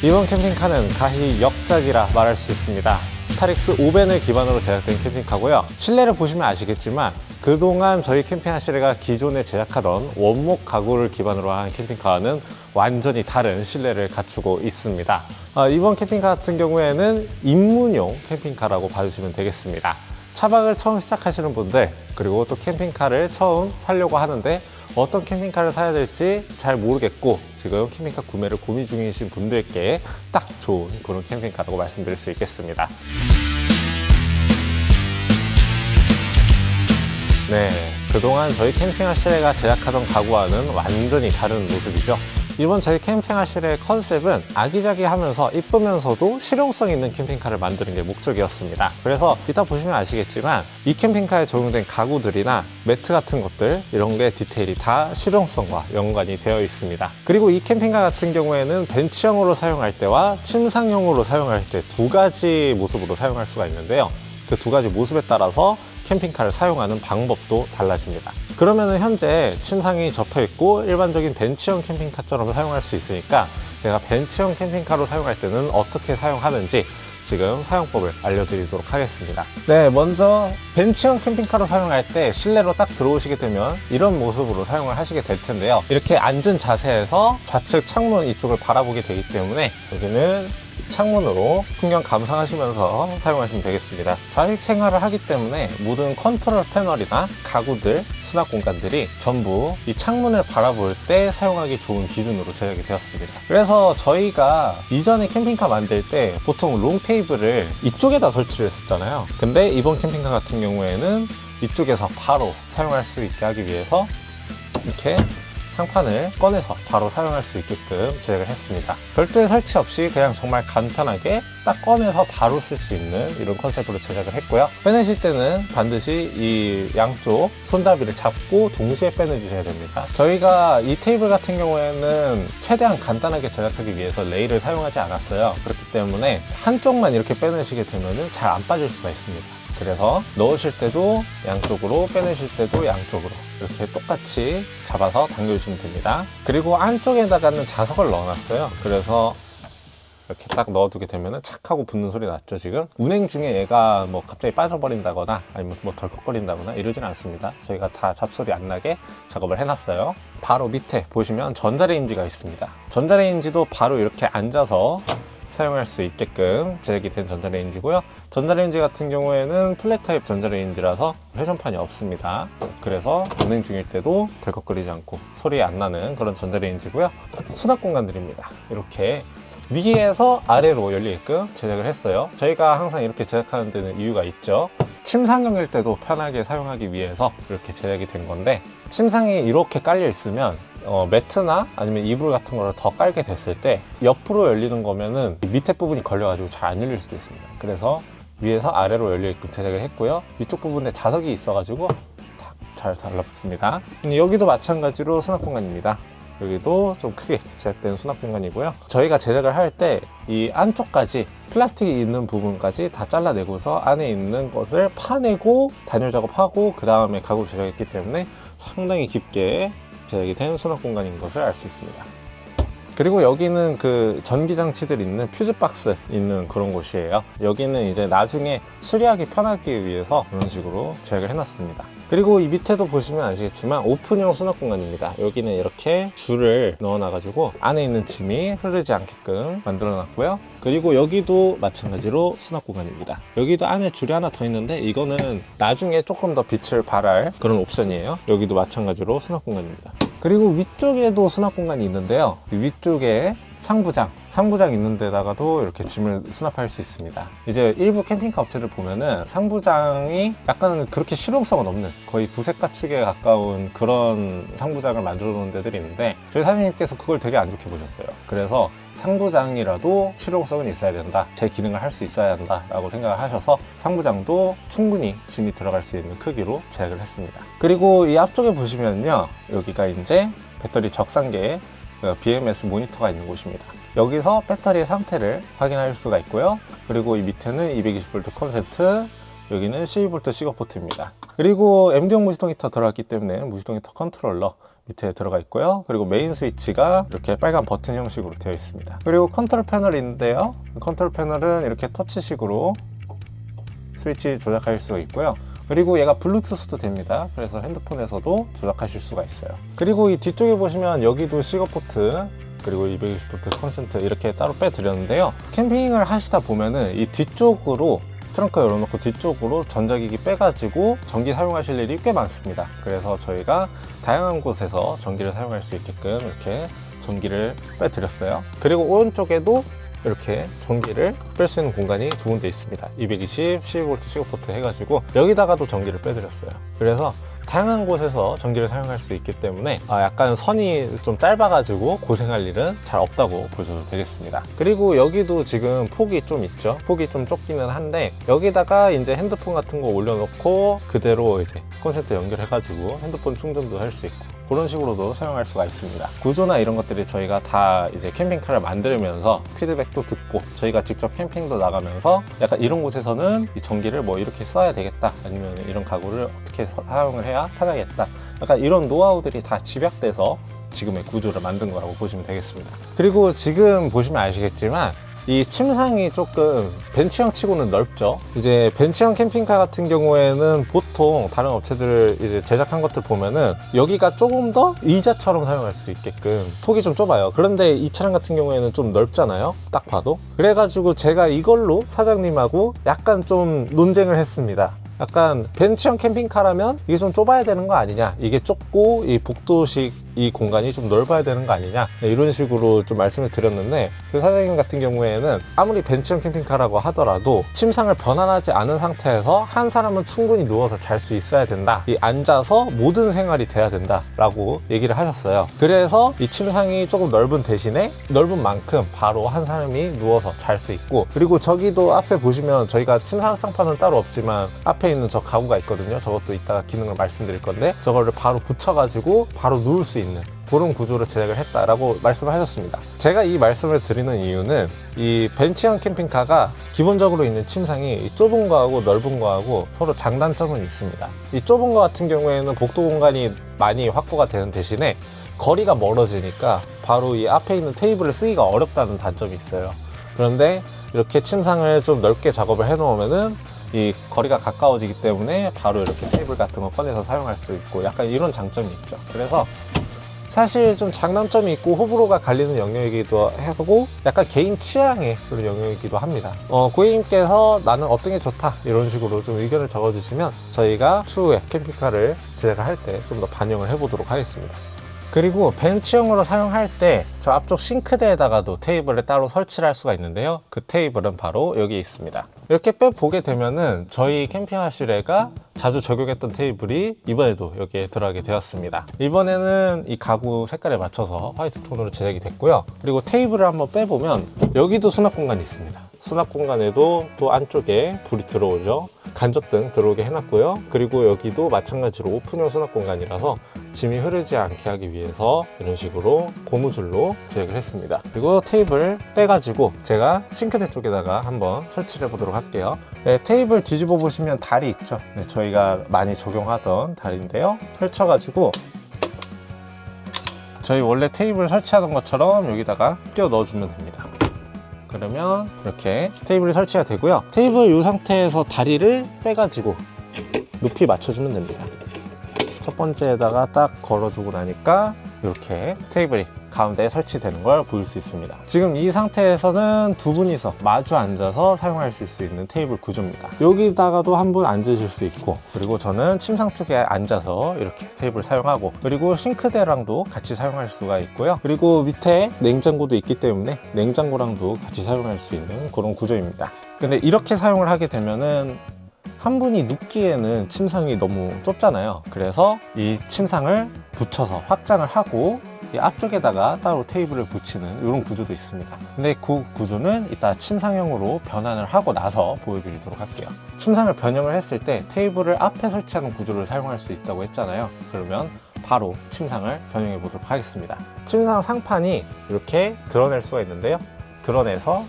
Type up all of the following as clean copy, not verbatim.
이번 캠핑카는 가히 역작이라 말할 수 있습니다. 스타렉스 5벤을 기반으로 제작된 캠핑카고요. 실내를 보시면 아시겠지만 그동안 저희 캠핑카 시리가 기존에 제작하던 원목 가구를 기반으로 한 캠핑카와는 완전히 다른 실내를 갖추고 있습니다. 이번 캠핑카 같은 경우에는 입문용 캠핑카라고 봐주시면 되겠습니다. 차박을 처음 시작하시는 분들, 그리고 또 캠핑카를 처음 사려고 하는데 어떤 캠핑카를 사야 될지 잘 모르겠고 지금 캠핑카 구매를 고민 중이신 분들께 딱 좋은 그런 캠핑카라고 말씀드릴 수 있겠습니다. 네, 그동안 저희 캠핑카 시리가 제작하던 가구와는 완전히 다른 모습이죠. 이번 저희 캠핑카 시리의 컨셉은 아기자기하면서 이쁘면서도 실용성 있는 캠핑카를 만드는 게 목적이었습니다. 그래서 이따 보시면 아시겠지만 이 캠핑카에 적용된 가구들이나 매트 같은 것들, 이런 게 디테일이 다 실용성과 연관이 되어 있습니다. 그리고 이 캠핑카 같은 경우에는 벤치형으로 사용할 때와 침상용으로 사용할 때 두 가지 모습으로 사용할 수가 있는데요. 그 두 가지 모습에 따라서 캠핑카를 사용하는 방법도 달라집니다. 그러면은 현재 침상이 접혀 있고 일반적인 벤치형 캠핑카처럼 사용할 수 있으니까 제가 벤치형 캠핑카로 사용할 때는 어떻게 사용하는지 지금 사용법을 알려드리도록 하겠습니다. 네, 먼저 벤치형 캠핑카로 사용할 때 실내로 딱 들어오시게 되면 이런 모습으로 사용을 하시게 될 텐데요. 이렇게 앉은 자세에서 좌측 창문 이쪽을 바라보게 되기 때문에 여기는 창문으로 풍경 감상하시면서 사용하시면 되겠습니다. 좌식 생활을 하기 때문에 모든 컨트롤 패널이나 가구들, 수납 공간들이 전부 이 창문을 바라볼 때 사용하기 좋은 기준으로 제작이 되었습니다. 그래서 저희가 이전에 캠핑카 만들 때 보통 롱 테이블을 이쪽에다 설치를 했었잖아요. 근데 이번 캠핑카 같은 경우에는 이쪽에서 바로 사용할 수 있게 하기 위해서 이렇게 상판을 꺼내서 바로 사용할 수 있게끔 제작을 했습니다. 별도의 설치 없이 그냥 정말 간편하게 딱 꺼내서 바로 쓸 수 있는 이런 컨셉으로 제작을 했고요. 빼내실 때는 반드시 이 양쪽 손잡이를 잡고 동시에 빼내주셔야 됩니다. 저희가 이 테이블 같은 경우에는 최대한 간단하게 제작하기 위해서 레일을 사용하지 않았어요. 그렇기 때문에 한쪽만 이렇게 빼내시게 되면 잘 안 빠질 수가 있습니다. 그래서 넣으실 때도 양쪽으로, 빼내실 때도 양쪽으로 이렇게 똑같이 잡아서 당겨주시면 됩니다. 그리고 안쪽에다가는 자석을 넣어놨어요. 그래서 이렇게 딱 넣어두게 되면 착 하고 붙는 소리 났죠. 지금 운행 중에 얘가 뭐 갑자기 빠져버린다거나 아니면 뭐 덜컥거린다거나 이러진 않습니다. 저희가 다 잡소리 안 나게 작업을 해놨어요. 바로 밑에 보시면 전자레인지가 있습니다. 전자레인지도 바로 이렇게 앉아서 사용할 수 있게끔 제작이 된 전자레인지고요. 전자레인지 같은 경우에는 플랫 타입 전자레인지라서 회전판이 없습니다. 그래서 운행 중일 때도 덜컥거리지 않고 소리 안 나는 그런 전자레인지고요. 수납 공간들입니다. 이렇게 위에서 아래로 열리게끔 제작을 했어요. 저희가 항상 이렇게 제작하는 데는 이유가 있죠. 침상용일 때도 편하게 사용하기 위해서 이렇게 제작이 된 건데, 침상이 이렇게 깔려 있으면 매트나 아니면 이불 같은 거를 더 깔게 됐을 때 옆으로 열리는 거면은 밑에 부분이 걸려가지고 잘 안 열릴 수도 있습니다. 그래서 위에서 아래로 열리게끔 제작을 했고요. 위쪽 부분에 자석이 있어가지고 잘 달라붙습니다. 여기도 마찬가지로 수납 공간입니다. 여기도 좀 크게 제작된 수납 공간이고요. 저희가 제작을 할 때 이 안쪽까지 플라스틱이 있는 부분까지 다 잘라내고서 안에 있는 것을 파내고 단열 작업하고 그 다음에 가구를 제작했기 때문에 상당히 깊게 제작이 된 수납 공간인 것을 알 수 있습니다. 그리고 여기는 그 전기장치들 있는 퓨즈박스 있는 그런 곳이에요. 여기는 이제 나중에 수리하기 편하기 위해서 이런 식으로 제작을 해놨습니다. 그리고 이 밑에도 보시면 아시겠지만 오픈형 수납 공간입니다. 여기는 이렇게 줄을 넣어놔가지고 안에 있는 짐이 흐르지 않게끔 만들어놨고요. 그리고 여기도 마찬가지로 수납 공간입니다. 여기도 안에 줄이 하나 더 있는데 이거는 나중에 조금 더 빛을 발할 그런 옵션이에요. 여기도 마찬가지로 수납 공간입니다. 그리고 위쪽에도 수납 공간이 있는데요. 이 위쪽에 상부장 있는 데다가도 이렇게 짐을 수납할 수 있습니다. 이제 일부 캠핑카 업체들 보면은 상부장이 약간 그렇게 실용성은 없는, 거의 두세 가축에 가까운 그런 상부장을 만들어 놓은 데들이 있는데 저희 사장님께서 그걸 되게 안 좋게 보셨어요. 그래서 상부장이라도 실용성은 있어야 된다, 제 기능을 할 수 있어야 한다 라고 생각을 하셔서 상부장도 충분히 짐이 들어갈 수 있는 크기로 제작을 했습니다. 그리고 이 앞쪽에 보시면요, 여기가 이제 배터리 적상계 BMS 모니터가 있는 곳입니다. 여기서 배터리의 상태를 확인할 수가 있고요. 그리고 이 밑에는 220V 콘센트, 여기는 12V 시거 포트입니다. 그리고 MD용 무시동 히터 들어갔기 때문에 무시동 히터 컨트롤러, 밑에 들어가 있고요. 그리고 메인 스위치가 이렇게 빨간 버튼 형식으로 되어 있습니다. 그리고 컨트롤 패널인데요. 컨트롤 패널은 이렇게 터치식으로 스위치 조작할 수가 있고요. 그리고 얘가 블루투스도 됩니다. 그래서 핸드폰에서도 조작하실 수가 있어요. 그리고 이 뒤쪽에 보시면 여기도 시거 포트, 그리고 220V 컨센트 이렇게 따로 빼드렸는데요. 캠핑을 하시다 보면은 이 뒤쪽으로 트렁크 열어놓고 뒤쪽으로 전자기기 빼가지고 전기 사용하실 일이 꽤 많습니다. 그래서 저희가 다양한 곳에서 전기를 사용할 수 있게끔 이렇게 전기를 빼드렸어요. 그리고 오른쪽에도 이렇게 전기를 뺄 수 있는 공간이 두 군데 있습니다. 220, 12V 시거포트 해가지고 여기다가도 전기를 빼드렸어요. 그래서 다양한 곳에서 전기를 사용할 수 있기 때문에 약간 선이 좀 짧아가지고 고생할 일은 잘 없다고 보셔도 되겠습니다. 그리고 여기도 지금 폭이 좀 있죠. 폭이 좀 좁기는 한데 여기다가 이제 핸드폰 같은 거 올려놓고 그대로 이제 콘센트 연결해가지고 핸드폰 충전도 할 수 있고 그런 식으로도 사용할 수가 있습니다. 구조나 이런 것들이 저희가 다 이제 캠핑카를 만들면서 피드백도 듣고 저희가 직접 캠핑도 나가면서 약간 이런 곳에서는 이 전기를 뭐 이렇게 써야 되겠다, 아니면 이런 가구를 어떻게 사용을 해야 편하겠다, 약간 이런 노하우들이 다 집약돼서 지금의 구조를 만든 거라고 보시면 되겠습니다. 그리고 지금 보시면 아시겠지만 이 침상이 조금 벤츠형 치고는 넓죠. 이제 벤츠형 캠핑카 같은 경우에는 보통 다른 업체들 이제 제작한 것들 보면은 여기가 조금 더 의자처럼 사용할 수 있게끔 폭이 좀 좁아요. 그런데 이 차량 같은 경우에는 좀 넓잖아요, 딱 봐도. 그래가지고 제가 이걸로 사장님하고 약간 좀 논쟁을 했습니다. 약간 벤츠형 캠핑카라면 이게 좀 좁아야 되는 거 아니냐, 이게 좁고 이 복도식 이 공간이 좀 넓어야 되는 거 아니냐, 이런 식으로 좀 말씀을 드렸는데 그 사장님 같은 경우에는 아무리 벤츠형 캠핑카라고 하더라도 침상을 변환하지 않은 상태에서 한 사람은 충분히 누워서 잘 수 있어야 된다, 이 앉아서 모든 생활이 돼야 된다 라고 얘기를 하셨어요. 그래서 이 침상이 조금 넓은 대신에 넓은 만큼 바로 한 사람이 누워서 잘 수 있고, 그리고 저기도 앞에 보시면 저희가 침상 확장판은 따로 없지만 앞에 있는 저 가구가 있거든요. 저것도 이따가 기능을 말씀드릴 건데 저거를 바로 붙여가지고 바로 누울 수 있는 그런 구조로 제작을 했다라고 말씀을 하셨습니다. 제가 이 말씀을 드리는 이유는 이 벤츠형 캠핑카가 기본적으로 있는 침상이 이 좁은 거하고 넓은 거하고 서로 장단점은 있습니다. 이 좁은 거 같은 경우에는 복도 공간이 많이 확보가 되는 대신에 거리가 멀어지니까 바로 이 앞에 있는 테이블을 쓰기가 어렵다는 단점이 있어요. 그런데 이렇게 침상을 좀 넓게 작업을 해 놓으면은 이 거리가 가까워지기 때문에 바로 이렇게 테이블 같은 거 꺼내서 사용할 수 있고 약간 이런 장점이 있죠. 그래서 사실 좀 장단점이 있고 호불호가 갈리는 영역이기도 하고 약간 개인 취향의 그런 영역이기도 합니다. 고객님께서 나는 어떤 게 좋다 이런 식으로 좀 의견을 적어주시면 저희가 추후에 캠핑카를 제작을 할 때 좀 더 반영을 해보도록 하겠습니다. 그리고 벤츠형으로 사용할 때 저 앞쪽 싱크대에다가도 테이블을 따로 설치를 할 수가 있는데요. 그 테이블은 바로 여기 있습니다. 이렇게 빼보게 되면은 저희 캠핑하실에가 자주 적용했던 테이블이 이번에도 여기에 들어가게 되었습니다. 이번에는 이 가구 색깔에 맞춰서 화이트 톤으로 제작이 됐고요. 그리고 테이블을 한번 빼보면 여기도 수납 공간이 있습니다. 수납 공간에도 또 안쪽에 불이 들어오죠. 간접등 들어오게 해놨고요. 그리고 여기도 마찬가지로 오픈형 수납 공간이라서 짐이 흐르지 않게 하기 위해서 이런 식으로 고무줄로 제작을 했습니다. 그리고 테이블 빼가지고 제가 싱크대 쪽에다가 한번 설치를 해보도록 할게요. 네, 테이블 뒤집어 보시면 다리 있죠. 네, 저희가 많이 적용하던 다리인데요. 펼쳐가지고 저희 원래 테이블 설치하던 것처럼 여기다가 끼워 넣어주면 됩니다. 그러면 이렇게 테이블이 설치가 되고요. 테이블 이 상태에서 다리를 빼가지고 높이 맞춰주면 됩니다. 첫 번째에다가 딱 걸어주고 나니까 이렇게 테이블이 가운데에 설치되는 걸 보일 수 있습니다. 지금 이 상태에서는 두 분이서 마주 앉아서 사용하실 수 있는 테이블 구조입니다. 여기다가도 한 분 앉으실 수 있고, 그리고 저는 침상 쪽에 앉아서 이렇게 테이블 사용하고, 그리고 싱크대랑도 같이 사용할 수가 있고요. 그리고 밑에 냉장고도 있기 때문에 냉장고랑도 같이 사용할 수 있는 그런 구조입니다. 근데 이렇게 사용을 하게 되면은 한 분이 눕기에는 침상이 너무 좁잖아요. 그래서 이 침상을 붙여서 확장을 하고 이 앞쪽에다가 따로 테이블을 붙이는 이런 구조도 있습니다. 근데 그 구조는 이따 침상형으로 변환을 하고 나서 보여드리도록 할게요. 침상을 변형을 했을 때 테이블을 앞에 설치하는 구조를 사용할 수 있다고 했잖아요. 그러면 바로 침상을 변형해 보도록 하겠습니다. 침상 상판이 이렇게 드러낼 수가 있는데요. 드러내서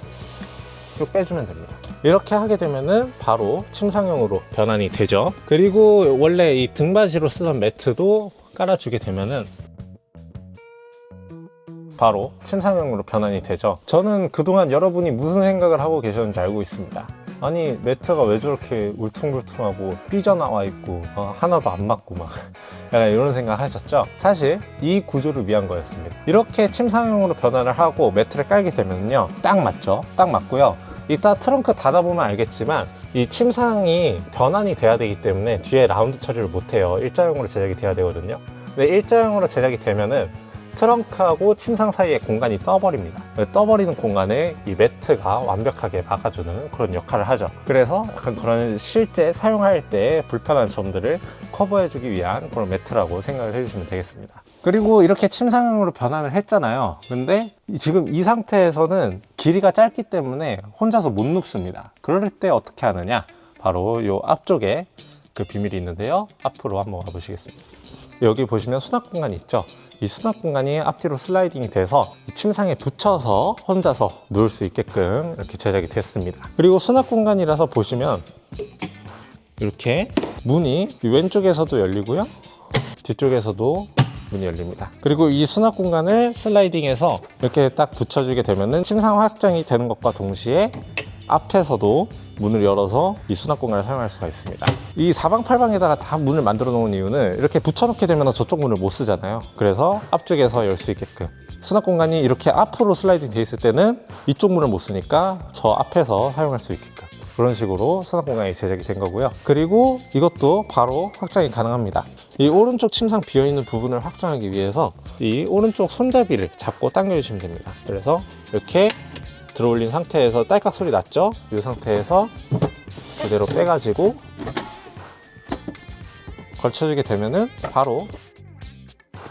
쭉 빼주면 됩니다. 이렇게 하게 되면은 바로 침상형으로 변환이 되죠. 그리고 원래 이 등받이로 쓰던 매트도 깔아주게 되면은 바로 침상형으로 변환이 되죠. 저는 그동안 여러분이 무슨 생각을 하고 계셨는지 알고 있습니다. 아니 매트가 왜 저렇게 울퉁불퉁하고 삐져나와 있고 하나도 안 맞고 막 약간 이런 생각 하셨죠? 사실 이 구조를 위한 거였습니다. 이렇게 침상형으로 변환을 하고 매트를 깔게 되면요 딱 맞죠? 딱 맞고요. 이따 트렁크 닫아보면 알겠지만 이 침상이 변환이 돼야 되기 때문에 뒤에 라운드 처리를 못해요. 일자형으로 제작이 돼야 되거든요. 근데 일자형으로 제작이 되면은 트렁크하고 침상 사이에 공간이 떠버립니다. 떠버리는 공간에 이 매트가 완벽하게 막아주는 그런 역할을 하죠. 그래서 약간 그런 실제 사용할 때 불편한 점들을 커버해주기 위한 그런 매트라고 생각을 해주시면 되겠습니다. 그리고 이렇게 침상형으로 변환을 했잖아요. 근데 지금 이 상태에서는 길이가 짧기 때문에 혼자서 못 눕습니다. 그럴 때 어떻게 하느냐? 바로 이 앞쪽에 그 비밀이 있는데요. 앞으로 한번 가보시겠습니다. 여기 보시면 수납 공간이 있죠. 이 수납 공간이 앞뒤로 슬라이딩이 돼서 이 침상에 붙여서 혼자서 누울 수 있게끔 이렇게 제작이 됐습니다. 그리고 수납 공간이라서 보시면 이렇게 문이 왼쪽에서도 열리고요, 뒤쪽에서도 문이 열립니다. 그리고 이 수납 공간을 슬라이딩해서 이렇게 딱 붙여주게 되면은 침상 확장이 되는 것과 동시에 앞에서도 문을 열어서 이 수납 공간을 사용할 수가 있습니다. 이 사방팔방에다가 다 문을 만들어 놓은 이유는 이렇게 붙여놓게 되면 저쪽 문을 못 쓰잖아요. 그래서 앞쪽에서 열 수 있게끔 수납 공간이 이렇게 앞으로 슬라이딩 돼 있을 때는 이쪽 문을 못 쓰니까 저 앞에서 사용할 수 있게끔 그런 식으로 수납 공간이 제작이 된 거고요. 그리고 이것도 바로 확장이 가능합니다. 이 오른쪽 침상 비어있는 부분을 확장하기 위해서 이 오른쪽 손잡이를 잡고 당겨주시면 됩니다. 그래서 이렇게 들어올린 상태에서 딸깍 소리 났죠? 이 상태에서 그대로 빼가지고 걸쳐주게 되면은 바로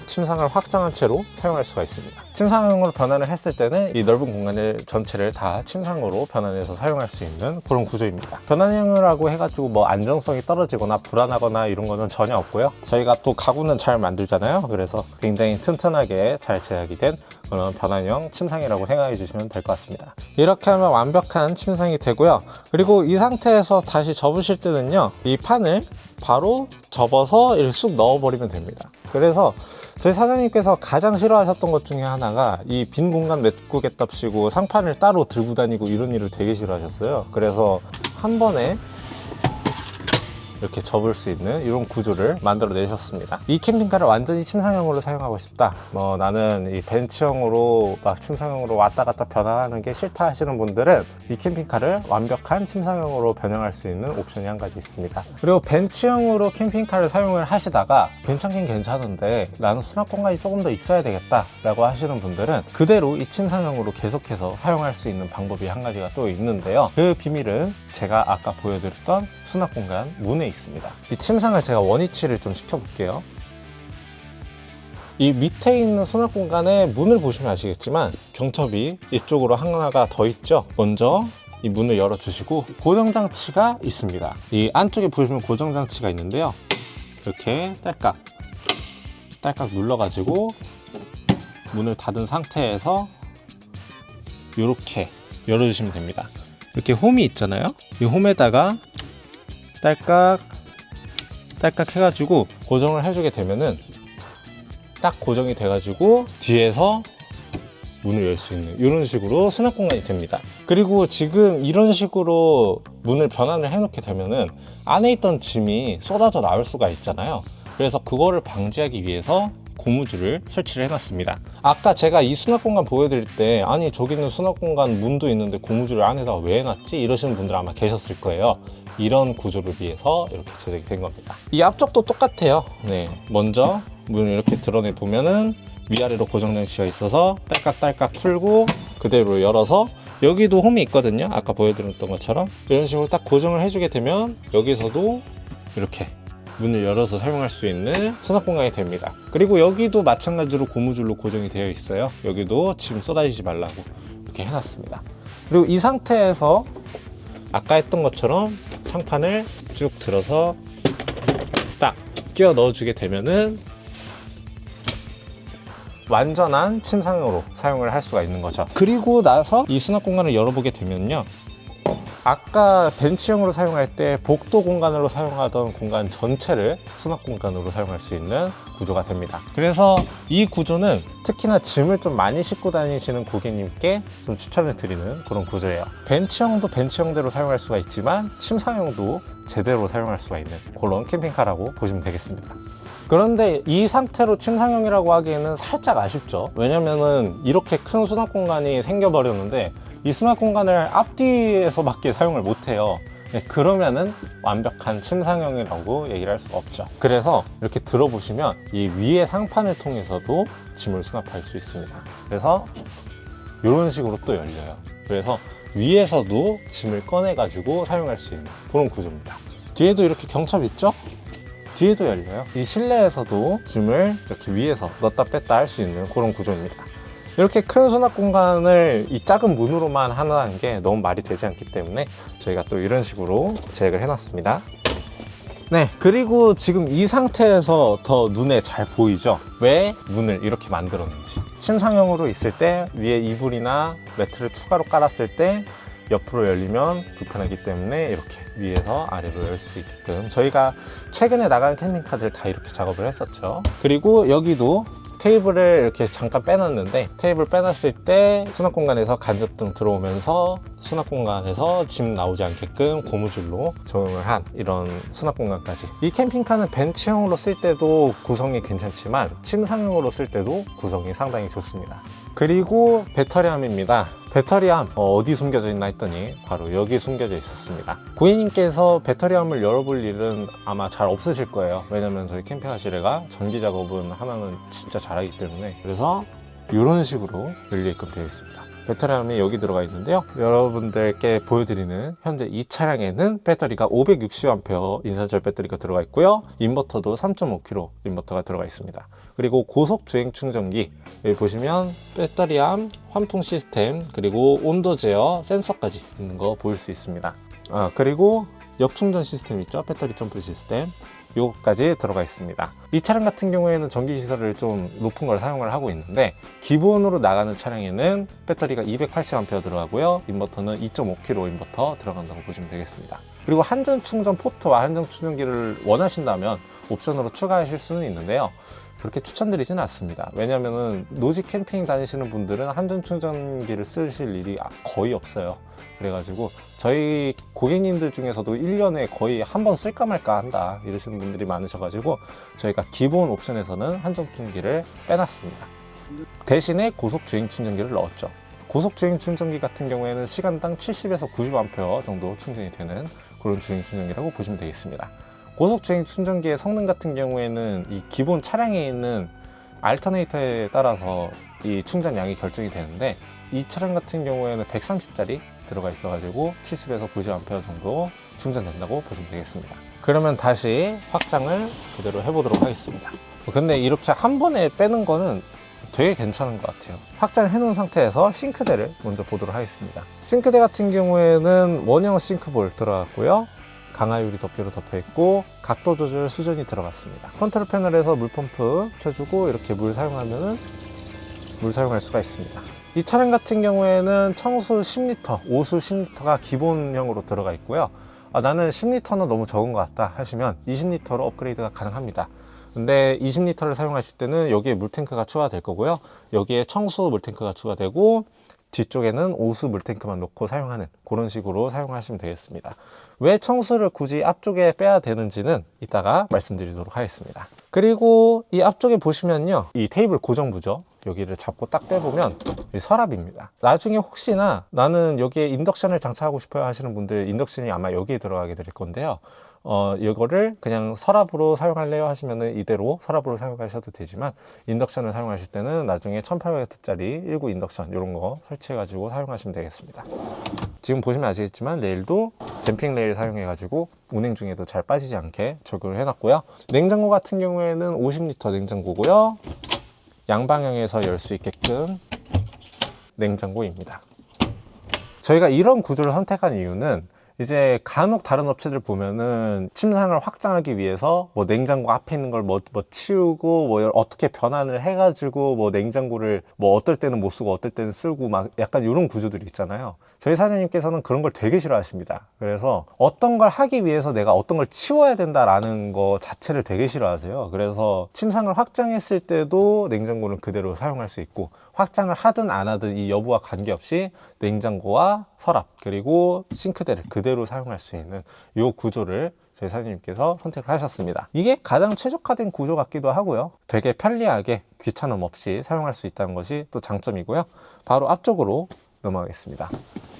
침상을 확장한 채로 사용할 수가 있습니다. 침상형으로 변환을 했을 때는 이 넓은 공간을 전체를 다 침상으로 변환해서 사용할 수 있는 그런 구조입니다. 변환형이라고 해가지고 뭐 안정성이 떨어지거나 불안하거나 이런 거는 전혀 없고요. 저희가 또 가구는 잘 만들잖아요. 그래서 굉장히 튼튼하게 잘 제작이 된 그런 변환형 침상이라고 생각해 주시면 될 것 같습니다. 이렇게 하면 완벽한 침상이 되고요. 그리고 이 상태에서 다시 접으실 때는요, 이 판을 바로 접어서 이렇게 쑥 넣어버리면 됩니다. 그래서 저희 사장님께서 가장 싫어하셨던 것 중에 하나가 이 빈 공간 메꾸겠답시고 상판을 따로 들고 다니고 이런 일을 되게 싫어하셨어요. 그래서 한 번에 이렇게 접을 수 있는 이런 구조를 만들어 내셨습니다. 이 캠핑카를 완전히 침상형으로 사용하고 싶다, 뭐 나는 이 벤츠형으로 막 침상형으로 왔다 갔다 변화하는 게 싫다 하시는 분들은 이 캠핑카를 완벽한 침상형으로 변형할 수 있는 옵션이 한 가지 있습니다. 그리고 벤츠형으로 캠핑카를 사용을 하시다가 괜찮긴 괜찮은데 나는 수납 공간이 조금 더 있어야 되겠다 라고 하시는 분들은 그대로 이 침상형으로 계속해서 사용할 수 있는 방법이 한 가지가 또 있는데요. 그 비밀은 제가 아까 보여드렸던 수납 공간 문에 있습니다. 이 침상을 제가 원위치를 좀 시켜볼게요. 이 밑에 있는 수납 공간에 문을 보시면 아시겠지만 경첩이 이쪽으로 하나가 더 있죠. 먼저 이 문을 열어주시고 고정장치가 있습니다. 이 안쪽에 보시면 고정장치가 있는데요, 이렇게 딸깍 눌러가지고 문을 닫은 상태에서 이렇게 열어주시면 됩니다. 이렇게 홈이 있잖아요. 이 홈에다가 딸깍 해가지고 고정을 해주게 되면은 딱 고정이 돼가지고 뒤에서 문을 열 수 있는 이런 식으로 수납 공간이 됩니다. 그리고 지금 이런 식으로 문을 변환을 해놓게 되면은 안에 있던 짐이 쏟아져 나올 수가 있잖아요. 그래서 그거를 방지하기 위해서 고무줄을 설치를 해놨습니다. 아까 제가 이 수납 공간 보여드릴 때 아니 저기는 수납 공간 문도 있는데 고무줄을 안에다가 왜 해놨지? 이러시는 분들 아마 계셨을 거예요. 이런 구조를 위해서 이렇게 제작이 된 겁니다. 이 앞쪽도 똑같아요. 네, 먼저 문을 이렇게 드러내 보면은 위아래로 고정장치가 있어서 딸깍 풀고 그대로 열어서 여기도 홈이 있거든요. 아까 보여드렸던 것처럼 이런 식으로 딱 고정을 해주게 되면 여기서도 이렇게 문을 열어서 사용할 수 있는 수납 공간이 됩니다. 그리고 여기도 마찬가지로 고무줄로 고정이 되어 있어요. 여기도 짐 쏟아지지 말라고 이렇게 해놨습니다. 그리고 이 상태에서 아까 했던 것처럼 상판을 쭉 들어서 딱 끼워 넣어주게 되면은 완전한 침상으로 사용을 할 수가 있는 거죠. 그리고 나서 이 수납 공간을 열어보게 되면요, 아까 벤치형으로 사용할 때 복도 공간으로 사용하던 공간 전체를 수납 공간으로 사용할 수 있는 구조가 됩니다. 그래서 이 구조는 특히나 짐을 좀 많이 싣고 다니시는 고객님께 좀 추천을 드리는 그런 구조예요. 벤치형도 벤치형대로 사용할 수가 있지만 침상형도 제대로 사용할 수가 있는 그런 캠핑카라고 보시면 되겠습니다. 그런데 이 상태로 침상형이라고 하기에는 살짝 아쉽죠. 왜냐면은 이렇게 큰 수납 공간이 생겨버렸는데 이 수납 공간을 앞뒤에서밖에 사용을 못해요. 그러면은 완벽한 침상형이라고 얘기를 할 수가 없죠. 그래서 이렇게 들어보시면 이 위에 상판을 통해서도 짐을 수납할 수 있습니다. 그래서 이런 식으로 또 열려요. 그래서 위에서도 짐을 꺼내 가지고 사용할 수 있는 그런 구조입니다. 뒤에도 이렇게 경첩 있죠? 뒤에도 열려요. 이 실내에서도 짐을 이렇게 위에서 넣었다 뺐다 할 수 있는 그런 구조입니다. 이렇게 큰 수납 공간을 이 작은 문으로만 하는 게 너무 말이 되지 않기 때문에 저희가 또 이런 식으로 제작을 해놨습니다. 네, 그리고 지금 이 상태에서 더 눈에 잘 보이죠? 왜 문을 이렇게 만들었는지. 침상형으로 있을 때 위에 이불이나 매트를 추가로 깔았을 때 옆으로 열리면 불편하기 때문에 이렇게 위에서 아래로 열 수 있게끔 저희가 최근에 나간 캠핑카들 다 이렇게 작업을 했었죠. 그리고 여기도 테이블을 이렇게 잠깐 빼놨는데 테이블 빼놨을 때 수납 공간에서 간접등 들어오면서 수납 공간에서 짐 나오지 않게끔 고무줄로 조형을 한 이런 수납 공간까지. 이 캠핑카는 벤치형으로 쓸 때도 구성이 괜찮지만 침상형으로 쓸 때도 구성이 상당히 좋습니다. 그리고 배터리함입니다. 배터리함 어디 숨겨져 있나 했더니 바로 여기 숨겨져 있었습니다. 고객님께서 배터리함을 열어볼 일은 아마 잘 없으실 거예요. 왜냐면 저희 캠핑하시레가 전기 작업은 하나는 진짜 잘하기 때문에. 그래서 이런 식으로 열리게끔 되어 있습니다. 배터리함이 여기 들어가 있는데요. 여러분들께 보여드리는 현재 이 차량에는 배터리가 560A 인산철 배터리가 들어가 있고요. 인버터도 3.5kW 인버터가 들어가 있습니다. 그리고 고속 주행 충전기 여기 보시면 배터리함, 환풍 시스템, 그리고 온도 제어 센서까지 있는 거 보일 수 있습니다. 그리고 역충전 시스템 있죠? 배터리 점프 시스템 요거까지 들어가 있습니다. 이 차량 같은 경우에는 전기 시설을 좀 높은 걸 사용을 하고 있는데 기본으로 나가는 차량에는 배터리가 280A 들어가고요. 인버터는 2.5kW 인버터 들어간다고 보시면 되겠습니다. 그리고 한전 충전 포트와 한전 충전기를 원하신다면 옵션으로 추가하실 수는 있는데요. 그렇게 추천드리지는 않습니다. 왜냐면은 노지 캠핑 다니시는 분들은 한전 충전기를 쓰실 일이 거의 없어요. 그래가지고 저희 고객님들 중에서도 1년에 거의 한 번 쓸까 말까 한다 이러시는 분들이 많으셔가지고 저희가 기본 옵션에서는 한전 충전기를 빼놨습니다. 대신에 고속 주행 충전기를 넣었죠. 고속 주행 충전기 같은 경우에는 시간당 70에서 90A 정도 충전이 되는 그런 주행 충전기라고 보시면 되겠습니다. 고속 주행 충전기의 성능 같은 경우에는 이 기본 차량에 있는 알터네이터에 따라서 이 충전량이 결정이 되는데 이 차량 같은 경우에는 130짜리 들어가 있어가지고 70에서 90A 정도 충전된다고 보시면 되겠습니다. 그러면 다시 확장을 그대로 해보도록 하겠습니다. 근데 이렇게 한 번에 빼는 거는 되게 괜찮은 것 같아요. 확장을 해놓은 상태에서 싱크대를 먼저 보도록 하겠습니다. 싱크대 같은 경우에는 원형 싱크볼 들어갔고요. 강하유리 덮개로 덮여 있고 각도 조절 수전이 들어갔습니다. 컨트롤 패널에서 물펌프 켜주고 이렇게 물 사용하면은 물 사용할 수가 있습니다. 이 차량 같은 경우에는 청수 10L, 오수 10L가 기본형으로 들어가 있고요. 나는 10L는 너무 적은 것 같다 하시면 20L로 업그레이드가 가능합니다. 근데 20L를 사용하실 때는 여기에 물탱크가 추가될 거고요. 여기에 청수 물탱크가 추가되고 뒤쪽에는 오수 물탱크만 놓고 사용하는 그런 식으로 사용하시면 되겠습니다. 왜 청수를 굳이 앞쪽에 빼야 되는지는 이따가 말씀드리도록 하겠습니다. 그리고 이 앞쪽에 보시면요, 이 테이블 고정부죠. 여기를 잡고 딱 빼보면 이 서랍입니다. 나중에 혹시나 나는 여기에 인덕션을 장착하고 싶어요 하시는 분들, 인덕션이 아마 여기에 들어가게 될 건데요. 이거를 그냥 서랍으로 사용할래요 하시면은 이대로 서랍으로 사용하셔도 되지만, 인덕션을 사용하실 때는 나중에 1800W짜리 19 인덕션 이런 거 설치해 가지고 사용하시면 되겠습니다. 지금 보시면 아시겠지만 레일도 댐핑 레일 사용해 가지고 운행 중에도 잘 빠지지 않게 적용을 해 놨고요. 냉장고 같은 경우에는 50L 냉장고고요. 양방향에서 열 수 있게끔 냉장고입니다. 저희가 이런 구조를 선택한 이유는 이제 간혹 다른 업체들 보면은 침상을 확장하기 위해서 뭐 냉장고 앞에 있는 걸 뭐 치우고 뭐 어떻게 변환을 해가지고 뭐 냉장고를 뭐 어떨 때는 못 쓰고 어떨 때는 쓰고 막 약간 이런 구조들이 있잖아요. 저희 사장님께서는 그런 걸 되게 싫어하십니다. 그래서 어떤 걸 하기 위해서 내가 어떤 걸 치워야 된다라는 거 자체를 되게 싫어하세요. 그래서 침상을 확장했을 때도 냉장고는 그대로 사용할 수 있고, 확장을 하든 안 하든 이 여부와 관계없이 냉장고와 서랍 그리고 싱크대를 그대로 사용할 수 있는 이 구조를 저희 사장님께서 선택을 하셨습니다. 이게 가장 최적화된 구조 같기도 하고요. 되게 편리하게 귀찮음 없이 사용할 수 있다는 것이 또 장점이고요. 바로 앞쪽으로 넘어가겠습니다.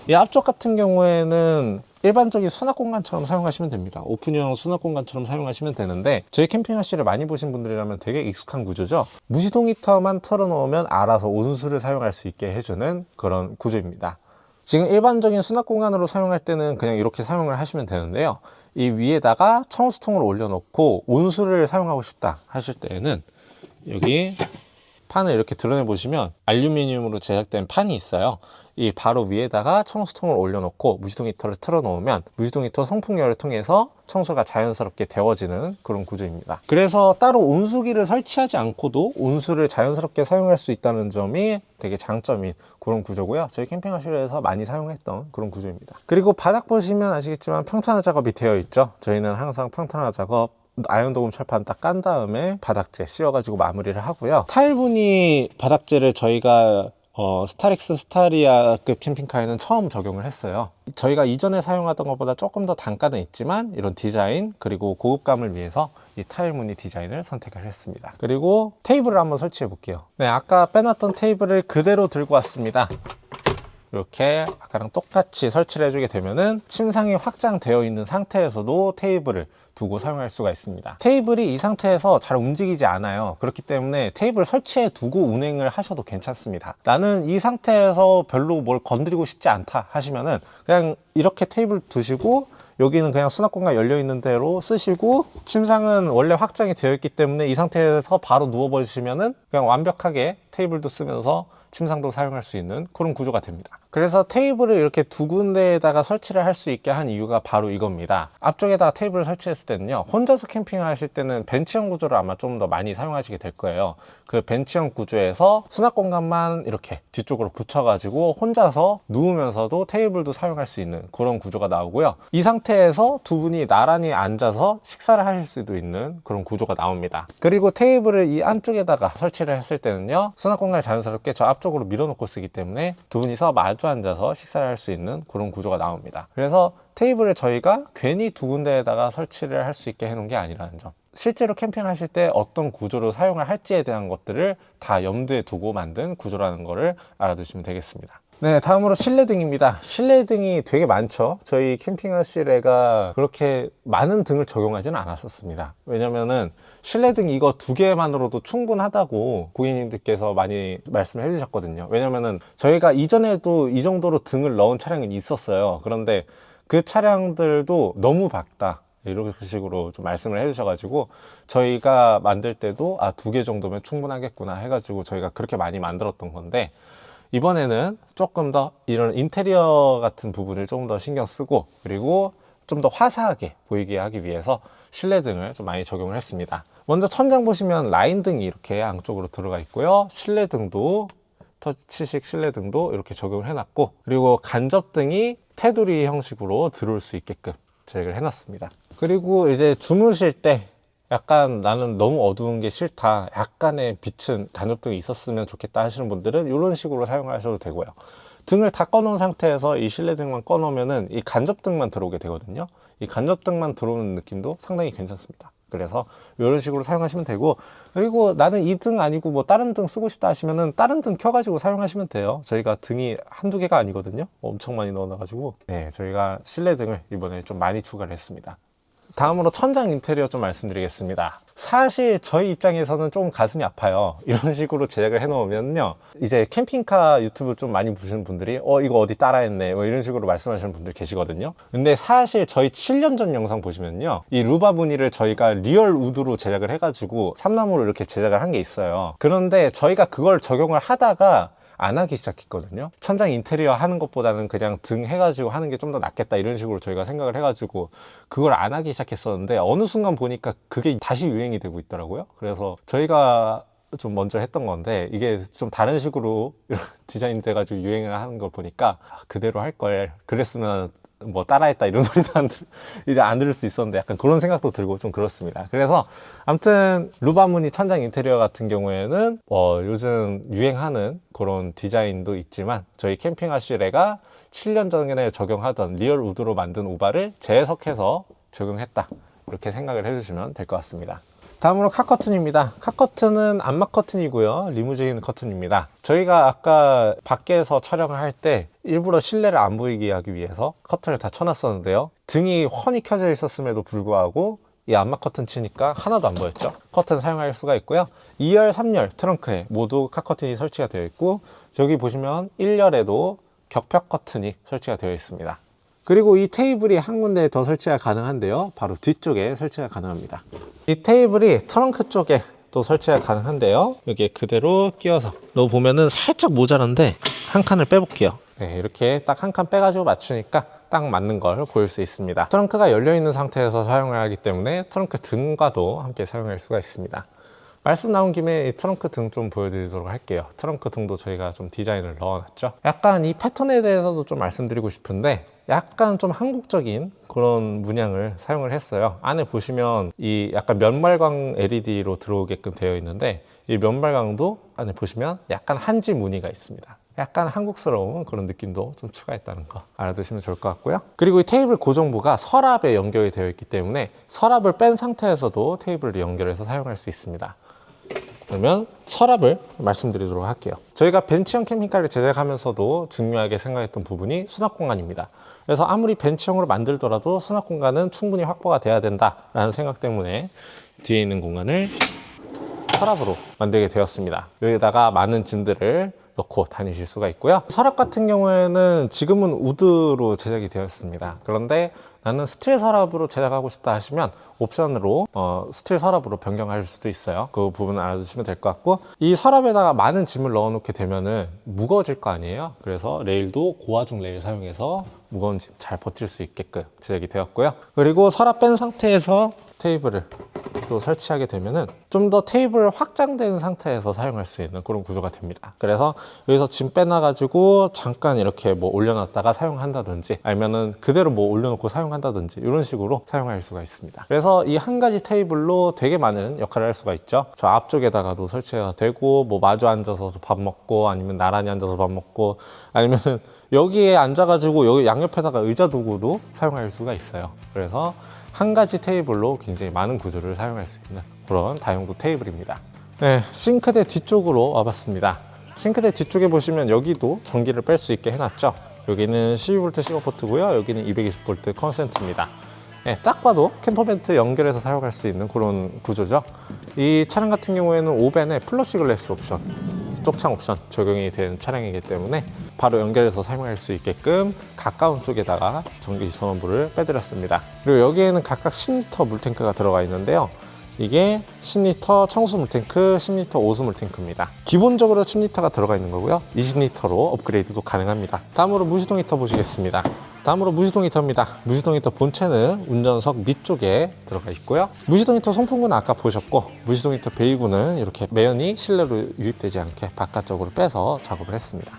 이 앞쪽 같은 경우에는 일반적인 수납 공간처럼 사용하시면 됩니다. 오픈형 수납 공간처럼 사용하시면 되는데, 저희 캠핑 아씨를 많이 보신 분들이라면 되게 익숙한 구조죠. 무시동 히터만 틀어놓으면 알아서 온수를 사용할 수 있게 해주는 그런 구조입니다. 지금 일반적인 수납 공간으로 사용할 때는 그냥 이렇게 사용을 하시면 되는데요. 이 위에다가 청수통을 올려놓고 온수를 사용하고 싶다 하실 때에는 여기 판을 이렇게 드러내 보시면 알루미늄으로 제작된 판이 있어요. 이 바로 위에다가 청수통을 올려놓고 무시동 히터를 틀어 놓으면 무시동 히터 송풍열을 통해서 청소가 자연스럽게 데워지는 그런 구조입니다. 그래서 따로 온수기를 설치하지 않고도 온수를 자연스럽게 사용할 수 있다는 점이 되게 장점인 그런 구조고요. 저희 캠핑하실에서 많이 사용했던 그런 구조입니다. 그리고 바닥 보시면 아시겠지만 평탄화 작업이 되어 있죠. 저희는 항상 평탄화 작업 아연 도금 철판 딱 깐 다음에 바닥재 씌워가지고 마무리를 하고요. 타일무늬 바닥재를 저희가 스타렉스 스타리아급 캠핑카에는 처음 적용을 했어요. 저희가 이전에 사용하던 것보다 조금 더 단가는 있지만 이런 디자인 그리고 고급감을 위해서 이 타일무늬 디자인을 선택을 했습니다. 그리고 테이블을 한번 설치해 볼게요. 네, 아까 빼놨던 테이블을 그대로 들고 왔습니다. 이렇게 아까랑 똑같이 설치를 해주게 되면은 침상이 확장되어 있는 상태에서도 테이블을 두고 사용할 수가 있습니다. 테이블이 이 상태에서 잘 움직이지 않아요. 그렇기 때문에 테이블 설치해 두고 운행을 하셔도 괜찮습니다. 나는 이 상태에서 별로 뭘 건드리고 싶지 않다 하시면은 그냥 이렇게 테이블 두시고 여기는 그냥 수납 공간 열려 있는 대로 쓰시고, 침상은 원래 확장이 되어 있기 때문에 이 상태에서 바로 누워 버리시면은 그냥 완벽하게 테이블도 쓰면서 침상도 사용할 수 있는 그런 구조가 됩니다. 그래서 테이블을 이렇게 두 군데에다가 설치를 할 수 있게 한 이유가 바로 이겁니다. 앞쪽에다가 테이블을 설치했을 때는요, 혼자서 캠핑을 하실 때는 벤치형 구조를 아마 좀 더 많이 사용하시게 될 거예요. 그 벤치형 구조에서 수납 공간만 이렇게 뒤쪽으로 붙여가지고 혼자서 누우면서도 테이블도 사용할 수 있는 그런 구조가 나오고요. 이 상태에서 두 분이 나란히 앉아서 식사를 하실 수도 있는 그런 구조가 나옵니다. 그리고 테이블을 이 안쪽에다가 설치를 했을 때는요, 수납 공간을 자연스럽게 저 앞쪽으로 밀어놓고 쓰기 때문에 두 분이서 마주 앉아서 식사를 할 수 있는 그런 구조가 나옵니다. 그래서 테이블을 저희가 괜히 두 군데에다가 설치를 할 수 있게 해놓은 게 아니라는 점, 실제로 캠핑하실 때 어떤 구조로 사용을 할지에 대한 것들을 다 염두에 두고 만든 구조라는 거를 알아두시면 되겠습니다. 네, 다음으로 실내등입니다. 실내등이 되게 많죠. 저희 캠핑하실에가 그렇게 많은 등을 적용하지는 않았었습니다. 왜냐면은 실내등 이거 두 개만으로도 충분하다고 고객님들께서 많이 말씀을 해주셨거든요. 왜냐면은 저희가 이전에도 이 정도로 등을 넣은 차량이 있었어요. 그런데 그 차량들도 너무 밝다, 이런 식으로 좀 말씀을 해주셔가지고 저희가 만들 때도 두 개 정도면 충분하겠구나 해가지고 저희가 그렇게 많이 만들었던 건데, 이번에는 조금 더 이런 인테리어 같은 부분을 좀 더 신경 쓰고, 그리고 좀 더 화사하게 보이게 하기 위해서 실내등을 좀 많이 적용을 했습니다. 먼저 천장 보시면 라인등이 이렇게 양쪽으로 들어가 있고요. 실내등도 터치식 실내등도 이렇게 적용을 해놨고, 그리고 간접등이 테두리 형식으로 들어올 수 있게끔 제작을 해놨습니다. 그리고 이제 주무실 때 약간 나는 너무 어두운 게 싫다, 약간의 빛은 간접등이 있었으면 좋겠다 하시는 분들은 이런 식으로 사용하셔도 되고요. 등을 다 꺼놓은 상태에서 이 실내등만 꺼놓으면은 이 간접등만 들어오게 되거든요. 이 간접등만 들어오는 느낌도 상당히 괜찮습니다. 그래서 이런 식으로 사용하시면 되고, 그리고 나는 이 등 아니고 뭐 다른 등 쓰고 싶다 하시면은 다른 등 켜가지고 사용하시면 돼요. 저희가 등이 한두 개가 아니거든요. 엄청 많이 넣어놔가지고. 네, 저희가 실내등을 이번에 좀 많이 추가를 했습니다. 다음으로 천장 인테리어 좀 말씀드리겠습니다. 사실 저희 입장에서는 좀 가슴이 아파요. 이런 식으로 제작을 해놓으면요, 이제 캠핑카 유튜브 좀 많이 보시는 분들이 이거 어디 따라했네 뭐 이런 식으로 말씀하시는 분들 계시거든요. 근데 사실 저희 7년 전 영상 보시면요, 이 루바 무늬를 저희가 리얼 우드로 제작을 해가지고 삼나무로 이렇게 제작을 한 게 있어요. 그런데 저희가 그걸 적용을 하다가 안 하기 시작했거든요. 천장 인테리어 하는 것보다는 그냥 등 해가지고 하는 게 좀 더 낫겠다 이런 식으로 저희가 생각을 해가지고 그걸 안 하기 시작했었는데 어느 순간 보니까 그게 다시 유행이 되고 있더라고요. 그래서 저희가 좀 먼저 했던 건데 이게 좀 다른 식으로 디자인 돼가지고 유행을 하는 걸 보니까 그대로 할 걸 그랬으면 뭐 따라했다 이런 소리도 안 들을 수 있었는데 약간 그런 생각도 들고 좀 그렇습니다. 그래서 아무튼 루바 무늬 천장 인테리어 같은 경우에는 요즘 유행하는 그런 디자인도 있지만 저희 캠핑아시레가 7년 전에 적용하던 리얼 우드로 만든 우바를 재해석해서 적용했다 이렇게 생각을 해주시면 될 것 같습니다. 다음으로 카커튼입니다. 카커튼은 암막 커튼이고요. 리무진 커튼입니다. 저희가 아까 밖에서 촬영을 할 때 일부러 실내를 안 보이게 하기 위해서 커튼을 다 쳐놨었는데요. 등이 훤히 켜져 있었음에도 불구하고 이 암막 커튼 치니까 하나도 안 보였죠. 커튼 사용할 수가 있고요. 2열, 3열 트렁크에 모두 카커튼이 설치가 되어 있고 여기 보시면 1열에도 격벽 커튼이 설치가 되어 있습니다. 그리고 이 테이블이 한 군데 더 설치가 가능한데요. 바로 뒤쪽에 설치가 가능합니다. 이 테이블이 트렁크 쪽에 또 설치가 가능한데요. 여기에 그대로 끼워서 넣어보면은 살짝 모자란데 한 칸을 빼볼게요. 네, 이렇게 딱 한 칸 빼가지고 맞추니까 딱 맞는 걸 보일 수 있습니다. 트렁크가 열려있는 상태에서 사용을 하기 때문에 트렁크 등과도 함께 사용할 수가 있습니다. 말씀 나온 김에 이 트렁크 등 좀 보여드리도록 할게요. 트렁크 등도 저희가 좀 디자인을 넣어놨죠. 약간 이 패턴에 대해서도 좀 말씀드리고 싶은데 약간 좀 한국적인 그런 문양을 사용을 했어요. 안에 보시면 이 약간 면발광 LED로 들어오게끔 되어 있는데 이 면발광도 안에 보시면 약간 한지 무늬가 있습니다. 약간 한국스러운 그런 느낌도 좀 추가했다는 거 알아두시면 좋을 것 같고요. 그리고 이 테이블 고정부가 서랍에 연결이 되어 있기 때문에 서랍을 뺀 상태에서도 테이블을 연결해서 사용할 수 있습니다. 그러면 서랍을 말씀드리도록 할게요. 저희가 벤치형 캠핑카를 제작하면서도 중요하게 생각했던 부분이 수납 공간입니다. 그래서 아무리 벤치형으로 만들더라도 수납 공간은 충분히 확보가 돼야 된다라는 생각 때문에 뒤에 있는 공간을 서랍으로 만들게 되었습니다. 여기다가 많은 짐들을 넣고 다니실 수가 있고요. 서랍 같은 경우에는 지금은 우드로 제작이 되었습니다. 그런데 나는 스틸 서랍으로 제작하고 싶다 하시면 옵션으로 스틸 서랍으로 변경할 수도 있어요. 그 부분을 알아두시면 될 것 같고 이 서랍에다가 많은 짐을 넣어놓게 되면은 무거워질 거 아니에요. 그래서 레일도 고화중 레일 사용해서 무거운 짐 잘 버틸 수 있게끔 제작이 되었고요. 그리고 서랍 뺀 상태에서 테이블을 또 설치하게 되면은 좀 더 테이블 확장된 상태에서 사용할 수 있는 그런 구조가 됩니다. 그래서 여기서 짐 빼놔가지고 잠깐 이렇게 뭐 올려놨다가 사용한다든지 아니면은 그대로 뭐 올려놓고 사용한다든지 이런 식으로 사용할 수가 있습니다. 그래서 이 한 가지 테이블로 되게 많은 역할을 할 수가 있죠. 저 앞쪽에다가도 설치가 되고 뭐 마주 앉아서 밥 먹고 아니면 나란히 앉아서 밥 먹고 아니면은 여기에 앉아가지고 여기 양옆에다가 의자 두고도 사용할 수가 있어요. 그래서 한 가지 테이블로 굉장히 많은 구조를 사용할 수 있는 그런 다용도 테이블입니다. 네, 싱크대 뒤쪽으로 와봤습니다. 싱크대 뒤쪽에 보시면 여기도 전기를 뺄 수 있게 해놨죠. 여기는 12V 시거포트고요. 여기는 220V 컨센트입니다. 네, 딱 봐도 캠퍼벤트 연결해서 사용할 수 있는 그런 구조죠. 이 차량 같은 경우에는 5벤에 플러시 글래스 옵션 쪽창 옵션 적용이 된 차량이기 때문에 바로 연결해서 사용할 수 있게끔 가까운 쪽에다가 전기 전원부를 빼드렸습니다. 그리고 여기에는 각각 10L 물탱크가 들어가 있는데요. 이게 10L 청수 물탱크, 10L 오수 물탱크입니다. 기본적으로 10L가 들어가 있는 거고요. 20L로 업그레이드도 가능합니다. 다음으로 무시동 히터 보시겠습니다. 다음으로 무시동 히터입니다. 무시동 히터 본체는 운전석 밑쪽에 들어가 있고요. 무시동 히터 송풍구는 아까 보셨고 무시동 히터 베이구는 이렇게 매연이 실내로 유입되지 않게 바깥쪽으로 빼서 작업을 했습니다.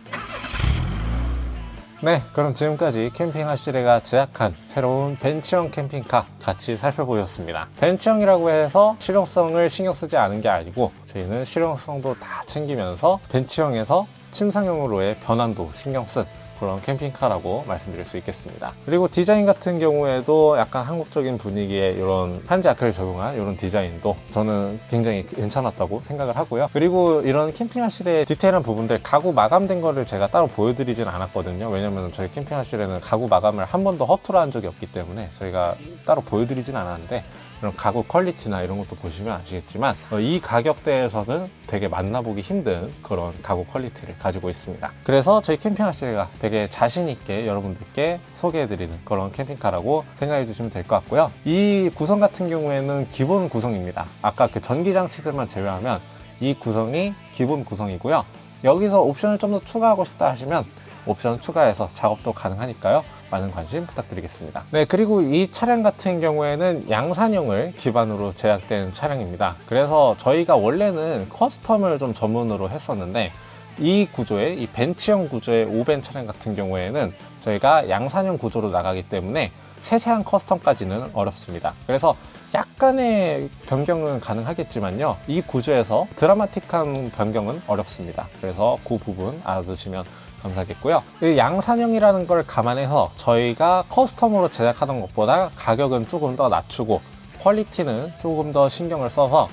네, 그럼 지금까지 캠핑아시레가 제작한 새로운 벤치형 캠핑카 같이 살펴보셨습니다. 벤치형이라고 해서 실용성을 신경 쓰지 않은 게 아니고 저희는 실용성도 다 챙기면서 벤치형에서 침상형으로의 변환도 신경 쓴 그런 캠핑카라고 말씀드릴 수 있겠습니다. 그리고 디자인 같은 경우에도 약간 한국적인 분위기의 이런 한지 아크릴 적용한 이런 디자인도 저는 굉장히 괜찮았다고 생각을 하고요. 그리고 이런 캠핑하실의 디테일한 부분들 가구 마감된 거를 제가 따로 보여드리진 않았거든요. 왜냐면 저희 캠핑하실에는 가구 마감을 한 번도 허투루 한 적이 없기 때문에 저희가 따로 보여드리진 않았는데 이런 가구 퀄리티나 이런 것도 보시면 아시겠지만 이 가격대에서는 되게 만나보기 힘든 그런 가구 퀄리티를 가지고 있습니다. 그래서 저희 캠핑아시레가 되게 자신 있게 여러분들께 소개해드리는 그런 캠핑카라고 생각해 주시면 될 것 같고요. 이 구성 같은 경우에는 기본 구성입니다. 아까 그 전기 장치들만 제외하면 이 구성이 기본 구성이고요. 여기서 옵션을 좀 더 추가하고 싶다 하시면 옵션 추가해서 작업도 가능하니까요. 많은 관심 부탁드리겠습니다. 네, 그리고 이 차량 같은 경우에는 양산형을 기반으로 제작된 차량입니다. 그래서 저희가 원래는 커스텀을 좀 전문으로 했었는데 이 구조의, 이 벤츠형 구조의 5벤 차량 같은 경우에는 저희가 양산형 구조로 나가기 때문에 세세한 커스텀까지는 어렵습니다. 그래서 약간의 변경은 가능하겠지만요, 이 구조에서 드라마틱한 변경은 어렵습니다. 그래서 그 부분 알아두시면 감사하겠고요. 이 양산형이라는 걸 감안해서 저희가 커스텀으로 제작하던 것보다 가격은 조금 더 낮추고 퀄리티는 조금 더 신경을 써서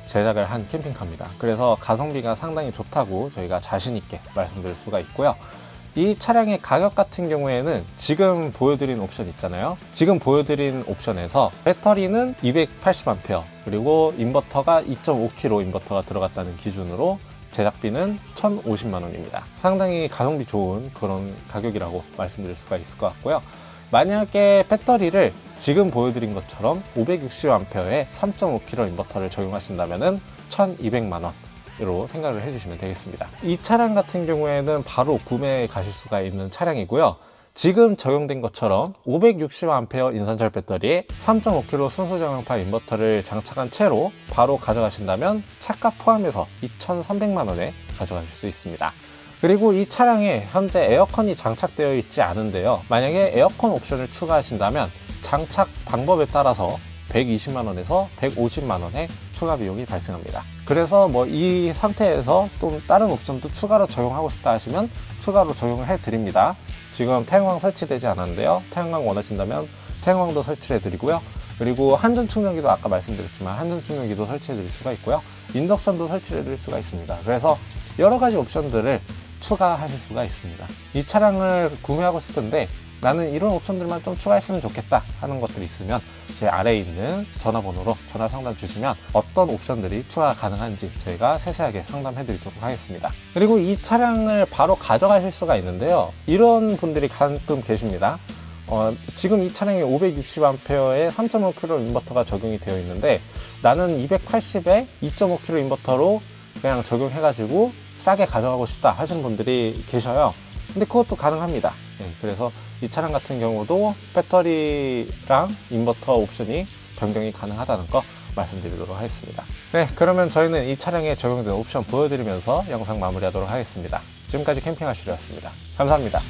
제작을 한 캠핑카입니다. 그래서 가성비가 상당히 좋다고 저희가 자신 있게 말씀드릴 수가 있고요. 이 차량의 가격 같은 경우에는 지금 보여드린 옵션 있잖아요. 지금 보여드린 옵션에서 배터리는 280A 그리고 인버터가 2.5kW 인버터가 들어갔다는 기준으로 제작비는 1,050만 원입니다. 상당히 가성비 좋은 그런 가격이라고 말씀드릴 수가 있을 것 같고요. 만약에 배터리를 지금 보여드린 것처럼 560A의 3.5kW 인버터를 적용하신다면 1,200만 원으로 생각을 해주시면 되겠습니다. 이 차량 같은 경우에는 바로 구매해 가실 수가 있는 차량이고요. 지금 적용된 것처럼 560A 인산철 배터리에 3.5kW 순수 정형파 인버터를 장착한 채로 바로 가져가신다면 차값 포함해서 2,300만 원에 가져가실 수 있습니다. 그리고 이 차량에 현재 에어컨이 장착되어 있지 않은데요. 만약에 에어컨 옵션을 추가하신다면 장착 방법에 따라서 120만 원에서 150만 원의 추가 비용이 발생합니다. 그래서 뭐 이 상태에서 또 다른 옵션도 추가로 적용하고 싶다 하시면 추가로 적용을 해 드립니다. 지금 태양광 설치되지 않았는데요. 태양광 원하신다면 태양광도 설치해 드리고요. 그리고 한전 충전기도 아까 말씀드렸지만 한전 충전기도 설치해 드릴 수가 있고요. 인덕션도 설치해 드릴 수가 있습니다. 그래서 여러 가지 옵션들을 추가하실 수가 있습니다. 이 차량을 구매하고 싶은데 나는 이런 옵션들만 좀 추가했으면 좋겠다 하는 것들이 있으면 제 아래에 있는 전화번호로 전화 상담 주시면 어떤 옵션들이 추가 가능한지 저희가 세세하게 상담해 드리도록 하겠습니다. 그리고 이 차량을 바로 가져가실 수가 있는데요. 이런 분들이 가끔 계십니다. 지금 이 차량에 560A의 3.5kW 인버터가 적용이 되어 있는데 나는 280에 2.5kW 인버터로 그냥 적용해가지고 싸게 가져가고 싶다 하시는 분들이 계셔요. 근데 그것도 가능합니다. 네, 그래서 이 차량 같은 경우도 배터리랑 인버터 옵션이 변경이 가능하다는 거 말씀드리도록 하겠습니다. 네, 그러면 저희는 이 차량에 적용된 옵션 보여드리면서 영상 마무리하도록 하겠습니다. 지금까지 캠핑하시려였습니다. 감사합니다.